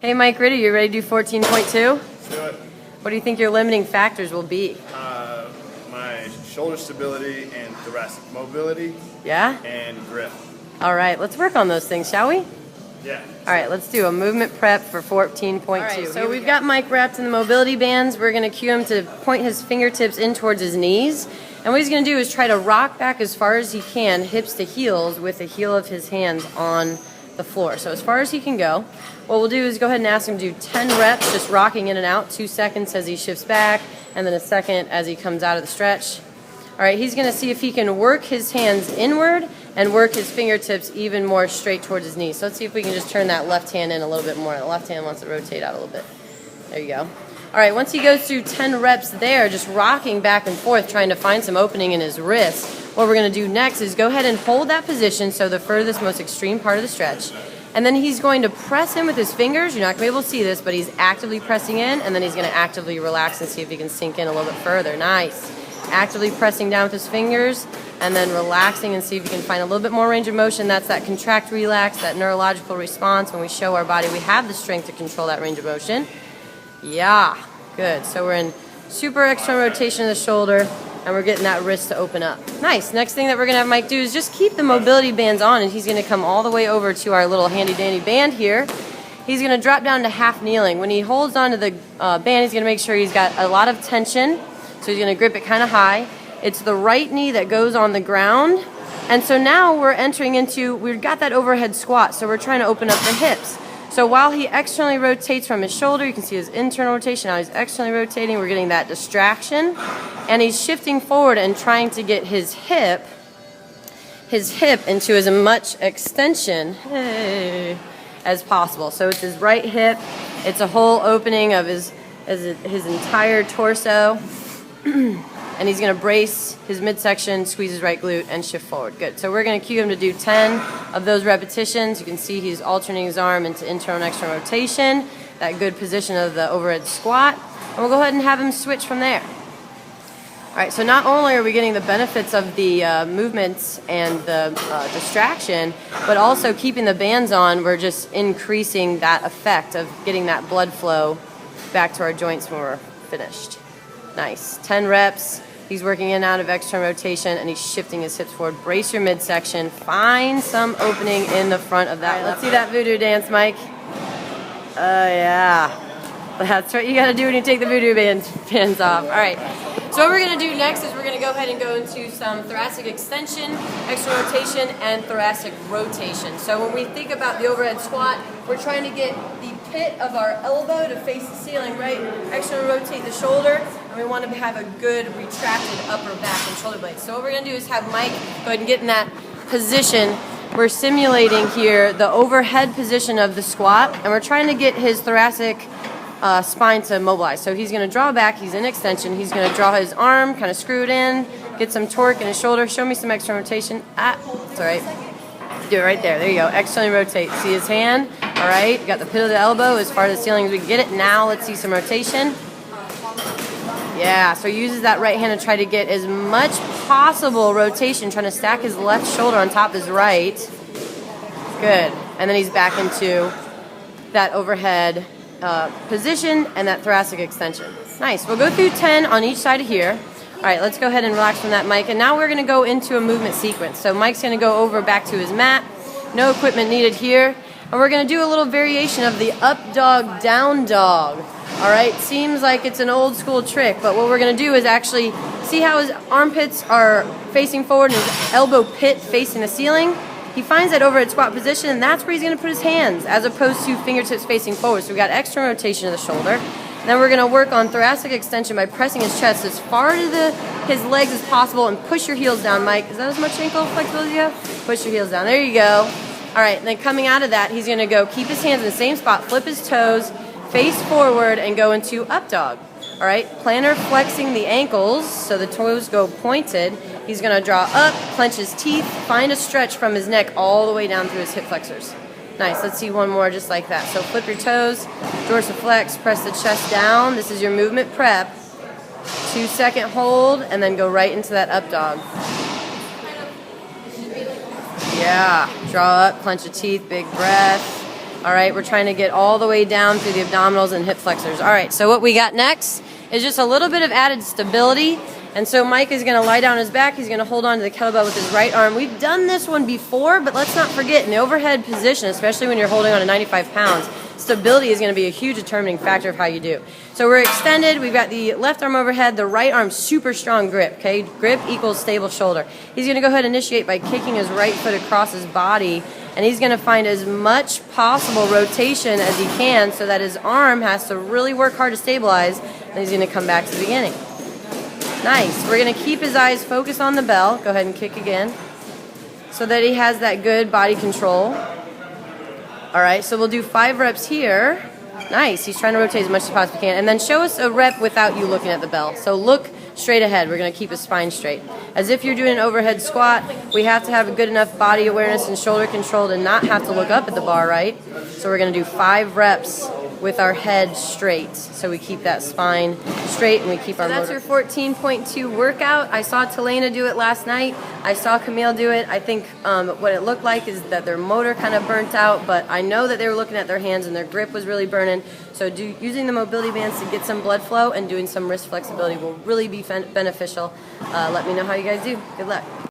Hey Mike Ritter, you ready to do 14.2? Let's do it. What do you think your limiting factors will be? My shoulder stability and thoracic mobility. Yeah? And grip. All right, let's work on those things, shall we? Yeah. All right, let's do a movement prep for 14.2. All right, so we've got Mike wrapped in the mobility bands. We're going to cue him to point his fingertips in towards his knees. And what he's going to do is try to rock back as far as he can, hips to heels, with the heel of his hands on the floor. So as far as he can go. What we'll do is go ahead and ask him to do 10 reps, just rocking in and out, 2 seconds as he shifts back, and then a second as he comes out of the stretch. All right, he's going to see if he can work his hands inward and work his fingertips even more straight towards his knees. So let's see if we can just turn that left hand in a little bit more. The left hand wants to rotate out a little bit. There you go. All right, once he goes through 10 reps there, just rocking back and forth, trying to find some opening in his wrist, what we're going to do next is go ahead and hold that position, so the furthest, most extreme part of the stretch. And then he's going to press in with his fingers. You're not going to be able to see this, but he's actively pressing in, and then he's going to actively relax and see if he can sink in a little bit further. Nice. Actively pressing down with his fingers, and then relaxing and see if you can find a little bit more range of motion. That's that contract, relax, that neurological response when we show our body we have the strength to control that range of motion. Yeah, good. So we're in super external rotation of the shoulder, and we're getting that wrist to open up. Nice. Next thing that we're going to have Mike do is just keep the mobility bands on, and he's going to come all the way over to our little handy-dandy band here. He's going to drop down to half kneeling. When he holds onto the band, he's going to make sure he's got a lot of tension, so he's going to grip it kind of high. It's the right knee that goes on the ground, and so now we're entering into, we've got that overhead squat, so we're trying to open up the hips. So while he externally rotates from his shoulder, you can see his internal rotation. Now he's externally rotating. We're getting that distraction. And he's shifting forward and trying to get his hip into as much extension as possible. So it's his right hip. It's a whole opening of his entire torso. And he's going to brace his midsection, squeeze his right glute, and shift forward. Good. So we're going to cue him to do 10 of those repetitions. You can see he's alternating his arm into internal and external rotation, that good position of the overhead squat. And we'll go ahead and have him switch from there. All right, so not only are we getting the benefits of the movements and the distraction, but also keeping the bands on, we're just increasing that effect of getting that blood flow back to our joints when we're finished. Nice. 10 reps. He's working in and out of external rotation, and he's shifting his hips forward. Brace your midsection. Find some opening in the front of that. Right, let's see that voodoo dance, Mike. Yeah. That's what you got to do when you take the voodoo bands off. All right. So what we're going to do next is we're going to go ahead and go into some thoracic extension, external rotation, and thoracic rotation. So when we think about the overhead squat, we're trying to get the pit of our elbow to face the ceiling, right? External rotate the shoulder, and we want to have a good retracted upper back and shoulder blades. So what we're going to do is have Mike go ahead and get in that position. We're simulating here the overhead position of the squat, and we're trying to get his thoracic spine to mobilize. So he's going to draw back, he's in extension, he's going to draw his arm, kind of screw it in, get some torque in his shoulder. Show me some external rotation. It's all right. Do it right there. There you go. Externally rotate. See his hand? All right. Got the pit of the elbow as far as the ceiling as we can get it. Now let's see some rotation. Yeah, so he uses that right hand to try to get as much possible rotation, trying to stack his left shoulder on top of his right. Good. And then he's back into that overhead position and that thoracic extension. Nice. We'll go through 10 on each side of here. All right, let's go ahead and relax from that, Mike. And now we're going to go into a movement sequence. So Mike's going to go over back to his mat. No equipment needed here. And we're going to do a little variation of the up dog, down dog. All right, seems like it's an old school trick, but what we're going to do is actually see how his armpits are facing forward and his elbow pit facing the ceiling. He finds that overhead squat position, and that's where he's going to put his hands, as opposed to fingertips facing forward. So we've got external rotation of the shoulder. And then we're going to work on thoracic extension by pressing his chest as far to his legs as possible, and push your heels down, Mike. Is that as much ankle flexibility you have? Push your heels down. There you go. All right, and then coming out of that, he's going to go keep his hands in the same spot, flip his toes, face forward, and go into up dog. All right, plantar flexing the ankles so the toes go pointed. He's going to draw up, clench his teeth, find a stretch from his neck all the way down through his hip flexors. Nice. Let's see one more just like that. So flip your toes, dorsiflex, press the chest down. This is your movement prep. 2-second hold, and then go right into that up dog. Yeah. Draw up, clench your teeth, big breath. All right, we're trying to get all the way down through the abdominals and hip flexors. All right, so what we got next is just a little bit of added stability. And so Mike is going to lie down on his back. He's going to hold on to the kettlebell with his right arm. We've done this one before, but let's not forget, in the overhead position, especially when you're holding on to 95 pounds, stability is going to be a huge determining factor of how you do. So we're extended. We've got the left arm overhead, the right arm super strong grip. Okay, grip equals stable shoulder. He's going to go ahead and initiate by kicking his right foot across his body, and he's going to find as much possible rotation as he can so that his arm has to really work hard to stabilize, and he's going to come back to the beginning. Nice. We're going to keep his eyes focused on the bell. Go ahead and kick again so that he has that good body control. All right, so we'll do 5 reps here. Nice. He's trying to rotate as much as possibly can. And then show us a rep without you looking at the bell. So look straight ahead. We're going to keep his spine straight. As if you're doing an overhead squat, we have to have a good enough body awareness and shoulder control to not have to look up at the bar, right? So we're going to do 5 reps with our head straight. So we keep that spine straight and we keep our motor. So that's your 14.2 workout. I saw Talena do it last night. I saw Camille do it. I think what it looked like is that their motor kind of burnt out, but I know that they were looking at their hands and their grip was really burning. So using the mobility bands to get some blood flow and doing some wrist flexibility will really be beneficial. Let me know how you guys do. Good luck.